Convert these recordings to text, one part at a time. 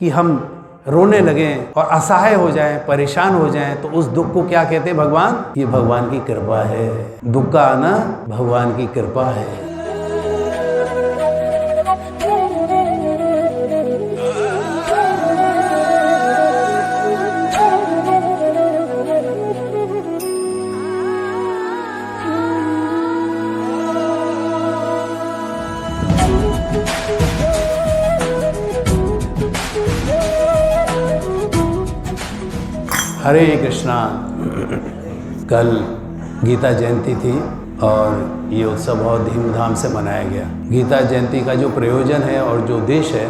कि हम रोने लगें और असहाय हो जाएं, परेशान हो जाएं, तो उस दुख को क्या कहते हैं भगवान? ये भगवान की कृपा है। दुख का आना भगवान की कृपा है। हरे कृष्णा। कल गीता जयंती थी और ये उत्सव बहुत धूमधाम से मनाया गया। गीता जयंती का जो प्रयोजन है और जो उद्देश्य है,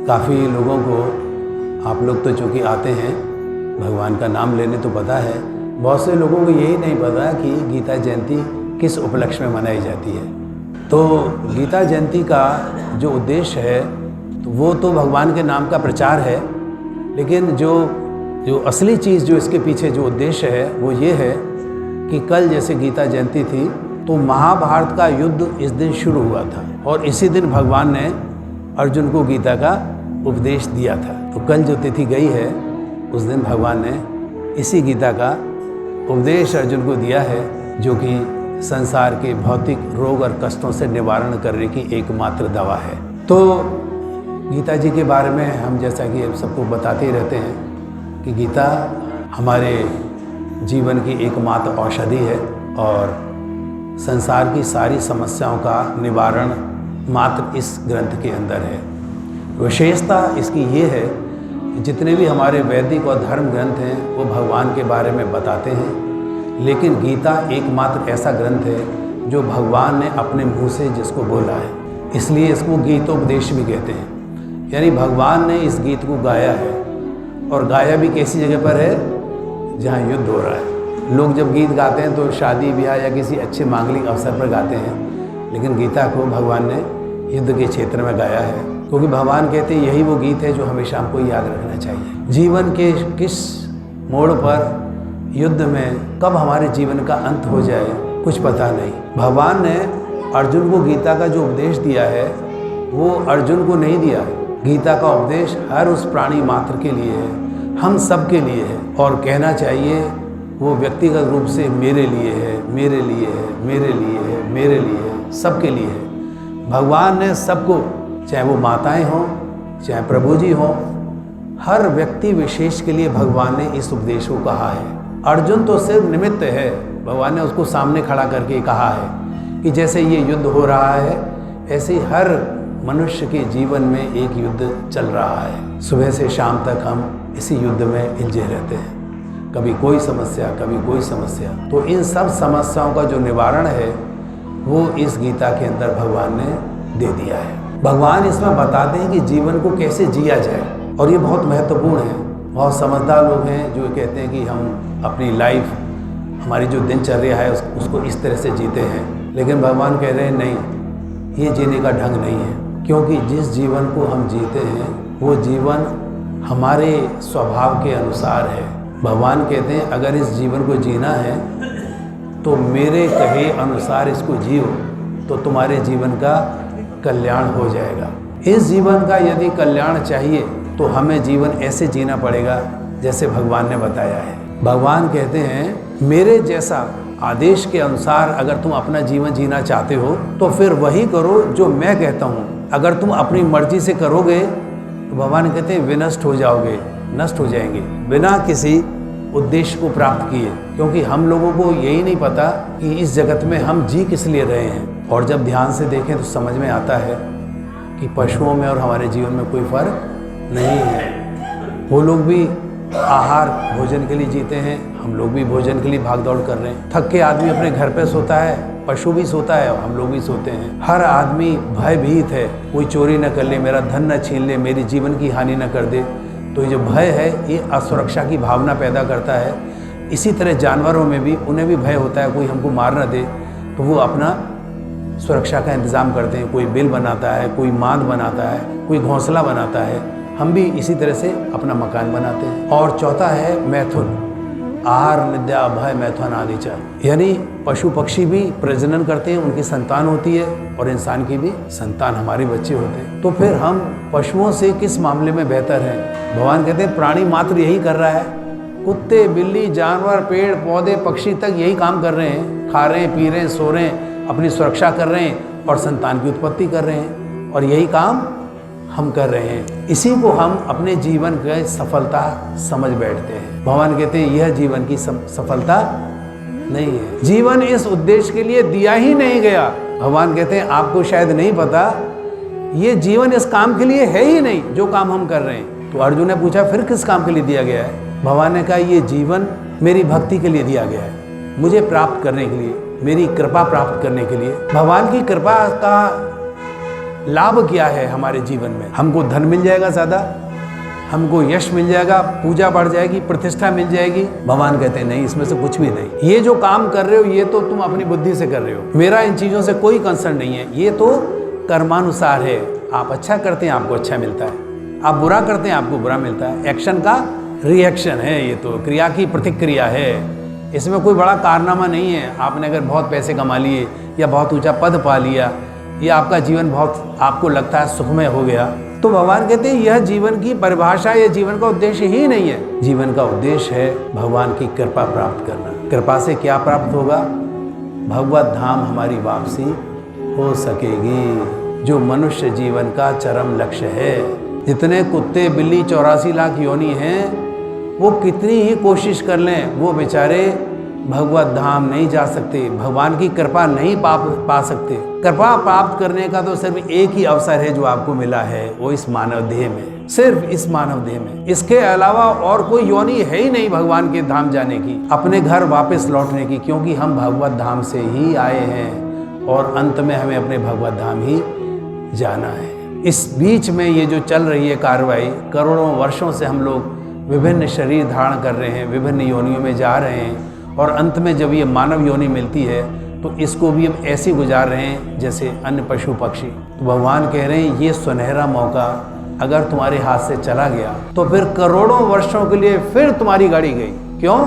काफ़ी लोगों को, आप लोग तो चूँकि आते हैं भगवान का नाम लेने तो पता है, बहुत से लोगों को यही नहीं पता कि गीता जयंती किस उपलक्ष्य में मनाई जाती है। तो गीता जयंती का जो उद्देश्य है तो वो तो भगवान के नाम का प्रचार है, लेकिन जो असली चीज़ जो इसके पीछे जो उद्देश्य है वो ये है कि कल जैसे गीता जयंती थी तो महाभारत का युद्ध इस दिन शुरू हुआ था और इसी दिन भगवान ने अर्जुन को गीता का उपदेश दिया था। तो कल जो तिथि गई है उस दिन भगवान ने इसी गीता का उपदेश अर्जुन को दिया है, जो कि संसार के भौतिक रोग और कष्टों से निवारण करने की एकमात्र दवा है। तो गीता जी के बारे में हम जैसा कि सबको बताते ही रहते हैं कि गीता हमारे जीवन की एकमात्र औषधि है और संसार की सारी समस्याओं का निवारण मात्र इस ग्रंथ के अंदर है। विशेषता इसकी ये है कि जितने भी हमारे वैदिक और धर्म ग्रंथ हैं वो भगवान के बारे में बताते हैं, लेकिन गीता एकमात्र ऐसा ग्रंथ है जो भगवान ने अपने मुँह से जिसको बोला है, इसलिए इसको गीतोपदेश भी कहते हैं। यानी भगवान ने इस गीत को गाया है और गाया भी कैसी जगह पर है? जहाँ युद्ध हो रहा है। लोग जब गीत गाते हैं तो शादी ब्याह या किसी अच्छे मांगलिक अवसर पर गाते हैं, लेकिन गीता को भगवान ने युद्ध के क्षेत्र में गाया है, क्योंकि भगवान कहते हैं यही वो गीत है जो हमेशा हमको याद रखना चाहिए। जीवन के किस मोड़ पर, युद्ध में कब हमारे जीवन का अंत हो जाए कुछ पता नहीं। भगवान ने अर्जुन को गीता का जो उपदेश दिया है वो अर्जुन को नहीं दिया है। गीता का उपदेश हर उस प्राणी मात्र के लिए है, हम सब के लिए है, और कहना चाहिए वो व्यक्तिगत रूप से मेरे लिए है, मेरे लिए है, मेरे लिए है, मेरे लिए है, सबके लिए है। भगवान ने सबको, चाहे वो माताएं हों चाहे प्रभु जी हों, हर व्यक्ति विशेष के लिए भगवान ने इस उपदेश को कहा है। अर्जुन तो सिर्फ निमित्त है, भगवान ने उसको सामने खड़ा करके कहा है कि जैसे ये युद्ध हो रहा है ऐसे ही हर मनुष्य के जीवन में एक युद्ध चल रहा है। सुबह से शाम तक हम इसी युद्ध में उलझे रहते हैं, कभी कोई समस्या कभी कोई समस्या। तो इन सब समस्याओं का जो निवारण है वो इस गीता के अंदर भगवान ने दे दिया है। भगवान इसमें बताते हैं कि जीवन को कैसे जिया जाए, और ये बहुत महत्वपूर्ण है। बहुत समझदार लोग हैं जो कहते हैं कि हम अपनी लाइफ, हमारी जो दिनचर्या है उसको इस तरह से जीते हैं, लेकिन भगवान कह रहे हैं नहीं, ये जीने का ढंग नहीं है, क्योंकि जिस जीवन को हम जीते हैं वो जीवन हमारे स्वभाव के अनुसार है। भगवान कहते हैं अगर इस जीवन को जीना है तो मेरे कहे अनुसार इसको जियो तो तुम्हारे जीवन का कल्याण हो जाएगा। इस जीवन का यदि कल्याण चाहिए तो हमें जीवन ऐसे जीना पड़ेगा जैसे भगवान ने बताया है। भगवान कहते हैं मेरे जैसा आदेश के अनुसार अगर तुम अपना जीवन जीना चाहते हो तो फिर वही करो जो मैं कहता हूँ। अगर तुम अपनी मर्जी से करोगे तो भगवान कहते हैं विनष्ट हो जाओगे, नष्ट हो जाएंगे, बिना किसी उद्देश्य को प्राप्त किए। क्योंकि हम लोगों को यही नहीं पता कि इस जगत में हम जी किस लिए रहे हैं। और जब ध्यान से देखें तो समझ में आता है कि पशुओं में और हमारे जीवन में कोई फर्क नहीं है। वो लोग भी आहार भोजन के लिए जीते हैं, हम लोग भी भोजन के लिए भाग दौड़ कर रहे हैं। थक के आदमी अपने घर पे सोता है, पशु भी सोता है, हम लोग भी सोते हैं। हर आदमी भयभीत है, कोई चोरी न कर ले, मेरा धन न छीन ले, मेरी जीवन की हानि न कर दे। तो ये जो भय है ये असुरक्षा की भावना पैदा करता है। इसी तरह जानवरों में भी, उन्हें भी भय होता है कोई हमको मार न दे, तो वो अपना सुरक्षा का इंतज़ाम करते हैं। कोई बिल बनाता है, कोई मांद बनाता है, कोई घोंसला बनाता है। हम भी इसी तरह से अपना मकान बनाते हैं। और चौथा है मैथुन। आहार निद्रा भय मैथुन आदि च, यानी पशु पक्षी भी प्रजनन करते हैं, उनकी संतान होती है, और इंसान की भी संतान, हमारे बच्चे होते हैं। तो फिर हम पशुओं से किस मामले में बेहतर हैं? भगवान कहते हैं प्राणी मात्र यही कर रहा है, कुत्ते बिल्ली जानवर पेड़ पौधे पक्षी तक यही काम कर रहे हैं, खा रहे हैं पी रहे हैं सो रहे हैं, अपनी सुरक्षा कर रहे हैं और संतान की उत्पत्ति कर रहे हैं, और यही काम हम कर रहे हैं। इसी को हम अपने जीवन की सफलता समझ बैठते हैं। भगवान कहते हैं यह जीवन की सफलता नहीं है, जीवन इस उद्देश्य के लिए दिया ही नहीं गया। भगवान कहते हैं आपको शायद नहीं पता, ये जीवन इस काम के लिए है ही नहीं जो काम हम कर रहे हैं। तो अर्जुन ने पूछा फिर किस काम के लिए दिया गया है? भगवान ने कहा ये जीवन मेरी भक्ति के लिए दिया गया है, मुझे प्राप्त करने के लिए, मेरी कृपा प्राप्त करने के लिए। भगवान की कृपा का लाभ क्या है हमारे जीवन में? हमको धन मिल जाएगा ज़्यादा, हमको यश मिल जाएगा, पूजा बढ़ जाएगी, प्रतिष्ठा मिल जाएगी। भगवान कहते हैं नहीं, इसमें से कुछ भी नहीं। ये जो काम कर रहे हो ये तो तुम अपनी बुद्धि से कर रहे हो, मेरा इन चीज़ों से कोई कंसर्न नहीं है। ये तो कर्मानुसार है, आप अच्छा करते हैं आपको अच्छा मिलता है, आप बुरा करते हैं आपको बुरा मिलता है। एक्शन का रिएक्शन है, ये तो क्रिया की प्रतिक्रिया है, इसमें कोई बड़ा कारनामा नहीं है। आपने अगर बहुत पैसे कमा लिए या बहुत ऊंचा पद पा लिया या आपका जीवन बहुत आपको लगता है सुखमय हो गया, तो भगवान कहते हैं यह जीवन की परिभाषा, यह जीवन का उद्देश्य ही नहीं है। जीवन का उद्देश्य है भगवान की कृपा प्राप्त करना। कृपा से क्या प्राप्त होगा? भगवत धाम हमारी वापसी हो सकेगी, जो मनुष्य जीवन का चरम लक्ष्य है। जितने कुत्ते बिल्ली 84 लाख योनि हैं, वो कितनी ही कोशिश कर लें, वो बेचारे भगवत धाम नहीं जा सकते, भगवान की कृपा नहीं पा सकते। कृपा प्राप्त करने का तो सिर्फ एक ही अवसर है जो आपको मिला है, वो इस मानव देह में, सिर्फ इस मानव देह में। इसके अलावा और कोई योनि है ही नहीं भगवान के धाम जाने की, अपने घर वापस लौटने की, क्योंकि हम भगवत धाम से ही आए हैं और अंत में हमें अपने भगवत धाम ही जाना है। इस बीच में ये जो चल रही है कार्रवाई, करोड़ों वर्षों से हम लोग विभिन्न शरीर धारण कर रहे हैं, विभिन्न योनियों में जा रहे हैं, और अंत में जब ये मानव योनि मिलती है तो इसको भी हम ऐसे गुजार रहे हैं जैसे अन्य पशु पक्षी। तो भगवान कह रहे हैं ये सुनहरा मौका अगर तुम्हारे हाथ से चला गया तो फिर करोड़ों वर्षों के लिए फिर तुम्हारी गाड़ी गई। क्यों?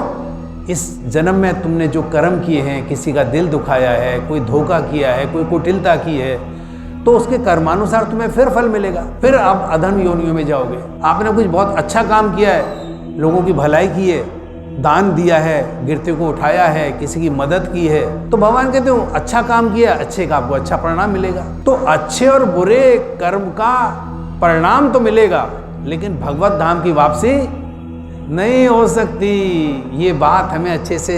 इस जन्म में तुमने जो कर्म किए हैं, किसी का दिल दुखाया है, कोई धोखा किया है, कोई कुटिलता की है, तो उसके कर्मानुसार तुम्हें फिर फल मिलेगा। फिर आप अधम योनियों में जाओगे। आपने कुछ बहुत अच्छा काम किया है, लोगों की भलाई की है, दान दिया है, गिरते को उठाया है, किसी की मदद की है, तो भगवान कहते हो अच्छा काम किया, अच्छे का आपको अच्छा परिणाम मिलेगा। तो अच्छे और बुरे कर्म का परिणाम तो मिलेगा, लेकिन भगवत धाम की वापसी नहीं हो सकती। ये बात हमें अच्छे से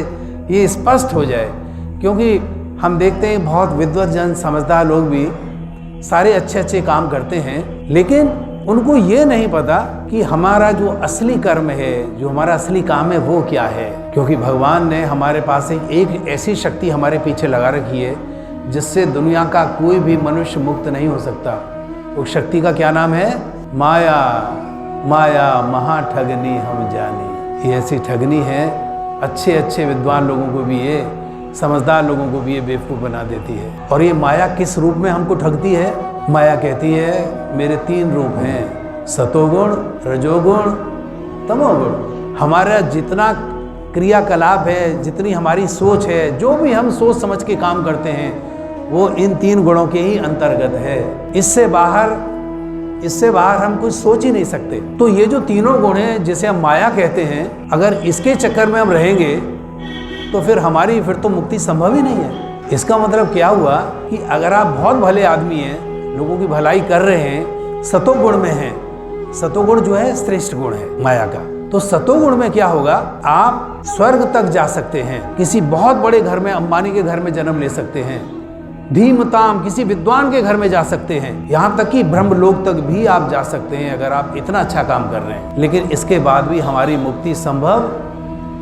ये स्पष्ट हो जाए, क्योंकि हम देखते हैं बहुत विद्वत जन समझदार लोग भी सारे अच्छे अच्छे काम करते हैं, लेकिन उनको ये नहीं पता कि हमारा जो असली कर्म है, जो हमारा असली काम है वो क्या है। क्योंकि भगवान ने हमारे पास एक ऐसी शक्ति हमारे पीछे लगा रखी है जिससे दुनिया का कोई भी मनुष्य मुक्त नहीं हो सकता। उस शक्ति का क्या नाम है? माया। माया महाठगनी हम जानी। ये ऐसी ठगनी है, अच्छे अच्छे विद्वान लोगों को भी ये, समझदार लोगों को भी ये बेवकूफ़ बना देती है। और ये माया किस रूप में हमको ठगती है? माया कहती है मेरे 3 रूप हैं, सतोगुण, रजोगुण, तमोगुण। हमारा जितना क्रियाकलाप है, जितनी हमारी सोच है, जो भी हम सोच समझ के काम करते हैं, वो इन 3 गुणों के ही अंतर्गत है। इससे बाहर हम कुछ सोच ही नहीं सकते। तो ये जो तीनों गुण हैं जिसे हम माया कहते हैं, अगर इसके चक्कर में हम रहेंगे तो फिर तो मुक्ति संभव ही नहीं है। इसका मतलब क्या हुआ कि अगर आप बहुत भले आदमी हैं, लोगों की भलाई कर रहे हैं, सतोगुण में हैं, सतोगुण जो है श्रेष्ठ गुण है माया का, तो सतोगुण में क्या होगा? आप स्वर्ग तक जा सकते हैं, किसी बहुत बड़े घर में, अंबानी के घर में जन्म ले सकते हैं, धीमताम किसी विद्वान के घर में जा सकते हैं, यहाँ तक कि ब्रह्मलोक तक भी आप जा सकते हैं अगर आप इतना अच्छा काम कर रहे हैं। लेकिन इसके बाद भी हमारी मुक्ति संभव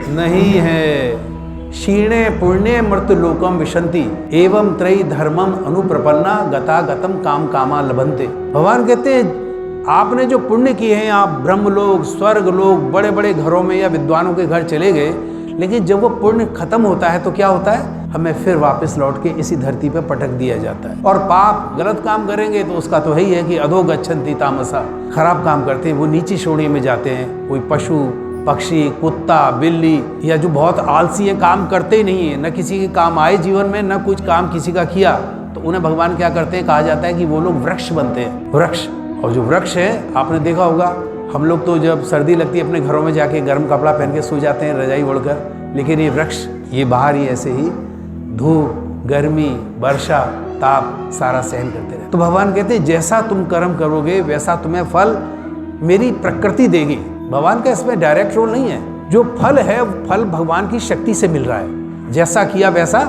नहीं है। क्षीणे पुण्य मृत्युलोकम विशंति एवं त्रयी धर्मम अनुप्रपन्ना गता गतम काम कामा लभन्ते। भगवान कहते हैं आपने जो पुण्य किए हैं, आप ब्रह्मलोक, स्वर्ग लोक, बड़े बड़े घरों में या विद्वानों के घर चले गए, लेकिन जब वो पुण्य खत्म होता है तो क्या होता है? हमें फिर वापस लौट के इसी धरती पे पटक दिया जाता है। और पाप, गलत काम करेंगे तो उसका तो यही है कि अधो गच्छन्ति तामसा, खराब काम करते हैं वो नीची श्रेणी में जाते हैं। कोई पशु पक्षी, कुत्ता, बिल्ली या जो बहुत आलसी है, काम करते ही नहीं है, न किसी के काम आए जीवन में, न कुछ काम किसी का किया, तो उन्हें भगवान क्या करते हैं, कहा जाता है कि वो लोग वृक्ष बनते हैं, वृक्ष। और जो वृक्ष है, आपने देखा होगा, हम लोग तो जब सर्दी लगती है अपने घरों में जाके गर्म कपड़ा पहन के सो जाते हैं रजाई ओढ़कर, लेकिन ये वृक्ष, ये बाहर ही ऐसे ही धूप, गर्मी, वर्षा, ताप सारा सहन करते रहे। तो भगवान कहते हैं जैसा तुम कर्म करोगे वैसा तुम्हें फल मेरी प्रकृति देगी। भगवान का इसमें डायरेक्ट रोल नहीं है, जो फल है फल भगवान की शक्ति से मिल रहा है, जैसा किया वैसा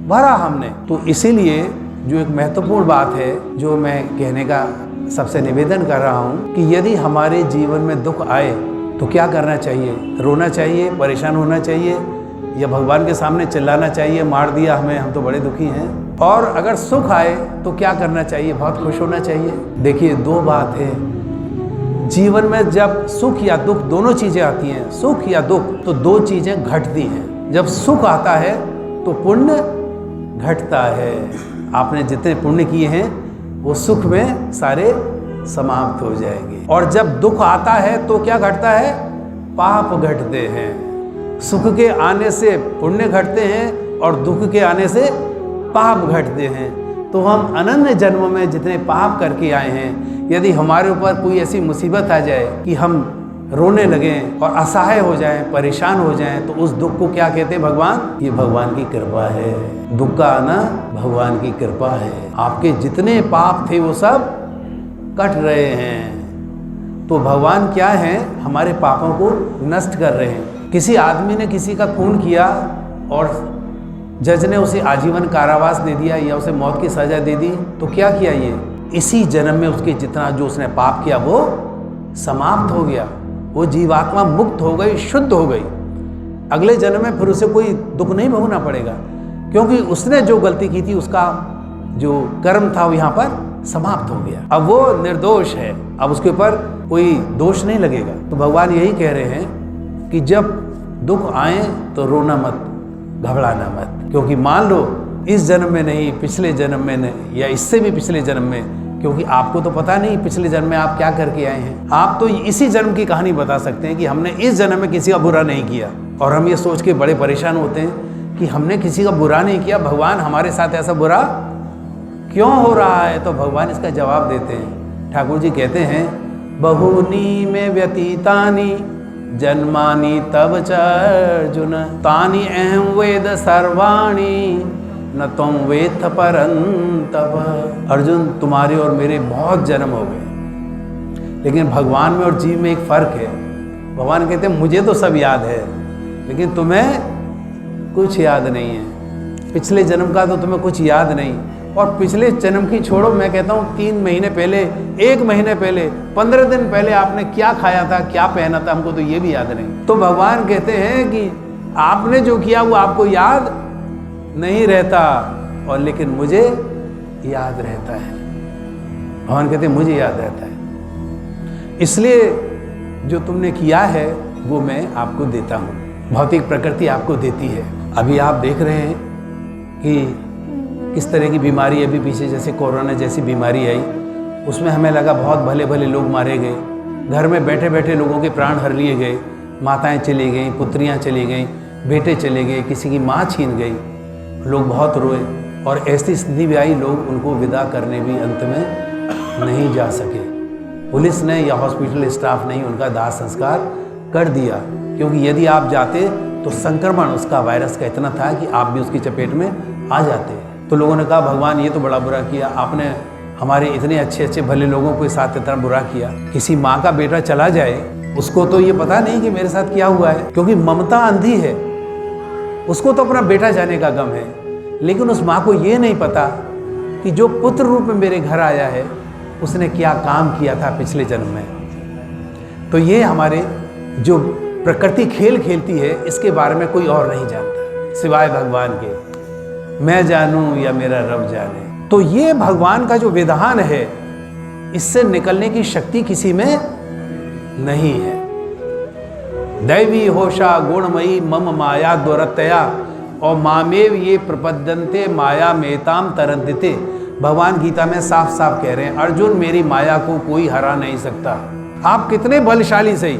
भरा हमने। तो इसीलिए जो एक महत्वपूर्ण बात है जो मैं कहने का सबसे निवेदन कर रहा हूँ कि यदि हमारे जीवन में दुख आए तो क्या करना चाहिए, रोना चाहिए, परेशान होना चाहिए, या भगवान के सामने चिल्लाना चाहिए, मार दिया हमें, हम तो बड़े दुखी हैं। और अगर सुख आए तो क्या करना चाहिए, बहुत खुश होना चाहिए। देखिए दो बात है जीवन में, जब सुख या दुख दोनों चीज़ें आती हैं, सुख या दुख, तो दो चीज़ें घटती हैं। जब सुख आता है तो पुण्य घटता है, आपने जितने पुण्य किए हैं वो सुख में सारे समाप्त हो जाएंगे। और जब दुख आता है तो क्या घटता है, पाप घटते हैं। सुख के आने से पुण्य घटते हैं और दुख के आने से पाप घटते हैं। तो हम अनन्य जन्म में जितने पाप करके आए हैं, यदि हमारे ऊपर कोई ऐसी मुसीबत आ जाए कि हम रोने लगें और असहाय हो जाएं, परेशान हो जाएं, तो उस दुख को क्या कहते हैं भगवान, ये भगवान की कृपा है। दुख का आना भगवान की कृपा है। आपके जितने पाप थे वो सब कट रहे हैं। तो भगवान क्या है, हमारे पापों को नष्ट कर रहे हैं। किसी आदमी ने किसी का खून किया और जज ने उसे आजीवन कारावास दे दिया या उसे मौत की सजा दे दी, तो क्या किया, ये इसी जन्म में उसके जितना जो उसने पाप किया वो समाप्त हो गया, वो जीवात्मा मुक्त हो गई, शुद्ध हो गई। अगले जन्म में फिर उसे कोई दुख नहीं भोगना पड़ेगा, क्योंकि उसने जो गलती की थी उसका जो कर्म था वो यहाँ पर समाप्त हो गया। अब वो निर्दोष है, अब उसके ऊपर कोई दोष नहीं लगेगा। तो भगवान यही कह रहे हैं कि जब दुख आए तो रोना मत, घबराना मत, क्योंकि मान लो इस जन्म में नहीं, पिछले जन्म में नहीं, या इससे भी पिछले जन्म में, क्योंकि आपको तो पता नहीं पिछले जन्म में आप क्या करके आए हैं। आप तो इसी जन्म की कहानी बता सकते हैं कि हमने इस जन्म में किसी का बुरा नहीं किया, और हम ये सोच के बड़े परेशान होते हैं कि हमने किसी का बुरा नहीं किया, भगवान हमारे साथ ऐसा बुरा क्यों हो रहा है। तो भगवान इसका जवाब देते हैं। ठाकुर जी कहते हैं, बहुनी में व्यतीतानि जन्मानि तब च अर्जुन, तानि अहं वेद सर्वाणि न तुम वेत्थ परंतप। अर्जुन, तुम्हारे और मेरे बहुत जन्म हो गए, लेकिन भगवान में और जीव में एक फर्क है। भगवान कहते हैं मुझे तो सब याद है, लेकिन तुम्हें कुछ याद नहीं है। पिछले जन्म का तो तुम्हें कुछ याद नहीं, और पिछले जन्म की छोड़ो, मैं कहता हूँ 3 महीने पहले, 1 महीने पहले, 15 दिन पहले आपने क्या खाया था, क्या पहना था, हमको तो ये भी याद नहीं। तो भगवान कहते हैं कि आपने जो किया वो आपको याद नहीं रहता, और लेकिन मुझे याद रहता है। भगवान कहते हैं मुझे याद रहता है, इसलिए जो तुमने किया है वो मैं आपको देता हूँ। भौतिक प्रकृति आपको देती है। अभी आप देख रहे हैं कि किस तरह की बीमारी, अभी पीछे जैसे कोरोना जैसी बीमारी आई, उसमें हमें लगा बहुत भले भले लोग मारे गए, घर में बैठे बैठे लोगों के प्राण हर लिए गए, माताएं चली गईं, पुत्रियां चली गईं, बेटे चले गए, किसी की माँ छीन गई, लोग बहुत रोए, और ऐसी स्थिति भी आई लोग उनको विदा करने भी अंत में नहीं जा सके। पुलिस ने या हॉस्पिटल स्टाफ ने उनका दाह संस्कार कर दिया, क्योंकि यदि आप जाते तो संक्रमण उसका, वायरस का इतना था कि आप भी उसकी चपेट में आ जाते। तो लोगों ने कहा भगवान ये तो बड़ा बुरा किया, आपने हमारे इतने अच्छे अच्छे भले लोगों के साथ इतना बुरा किया। किसी माँ का बेटा चला जाए, उसको तो ये पता नहीं कि मेरे साथ क्या हुआ है, क्योंकि ममता अंधी है, उसको तो अपना बेटा जाने का गम है, लेकिन उस माँ को ये नहीं पता कि जो पुत्र रूप में मेरे घर आया है उसने क्या काम किया था पिछले जन्म में। तो ये हमारे जो प्रकृति खेल खेलती है, इसके बारे में कोई और नहीं जानता सिवाय भगवान के। मैं जानूं या मेरा रब जाने। तो ये भगवान का जो विधान है, इससे निकलने की शक्ति किसी में नहीं है। दैवी होशा गुणमयी मम माया दुरतया और मामेव ये प्रपद्यन्ते माया मेताम तरंदिते। भगवान गीता में साफ साफ कह रहे हैं, अर्जुन मेरी माया को कोई हरा नहीं सकता। आप कितने बलशाली सही,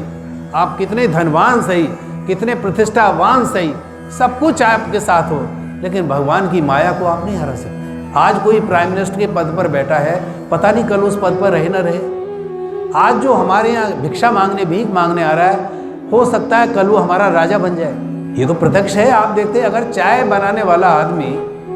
आप कितने धनवान सही, कितने प्रतिष्ठावान सही, सब कुछ आपके साथ हो, लेकिन भगवान की माया को आप नहीं हरा सकते। आज कोई प्राइम मिनिस्टर के पद पर बैठा है, पता नहीं कल उस पद पर रहे ना रहे। आज जो हमारे यहाँ भिक्षा मांगने, भीख मांगने आ रहा है, हो सकता है कल वो हमारा राजा बन जाए। ये तो प्रत्यक्ष है। आप देखते हैं, अगर चाय बनाने वाला आदमी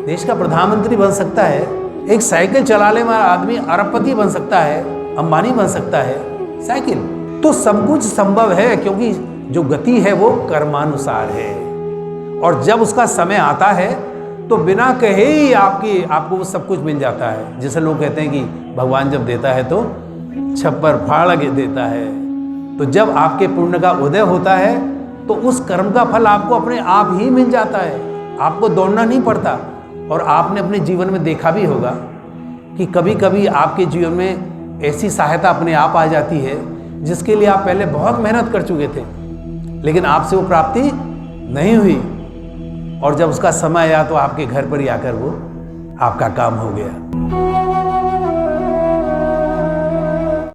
देश का प्रधानमंत्री बन सकता है, एक साइकिल चलाने वाला आदमी अरबपति बन सकता है, अंबानी बन सकता है। साइकिल तो सब कुछ संभव है, क्योंकि जो गति है वो कर्मानुसार है। और जब उसका समय आता है तो बिना कहे ही आपको वो सब कुछ मिल जाता है। जैसे लोग कहते हैं कि भगवान जब देता है तो छप्पर फाड़ के देता है। तो जब आपके पुण्य का उदय होता है तो उस कर्म का फल आपको अपने आप ही मिल जाता है, आपको दौड़ना नहीं पड़ता। और आपने अपने जीवन में देखा भी होगा कि कभी कभी आपके जीवन में ऐसी सहायता अपने आप आ जाती है जिसके लिए आप पहले बहुत मेहनत कर चुके थे, लेकिन आपसे वो प्राप्ति नहीं हुई, और जब उसका समय आया तो आपके घर पर ही आकर वो आपका काम हो गया।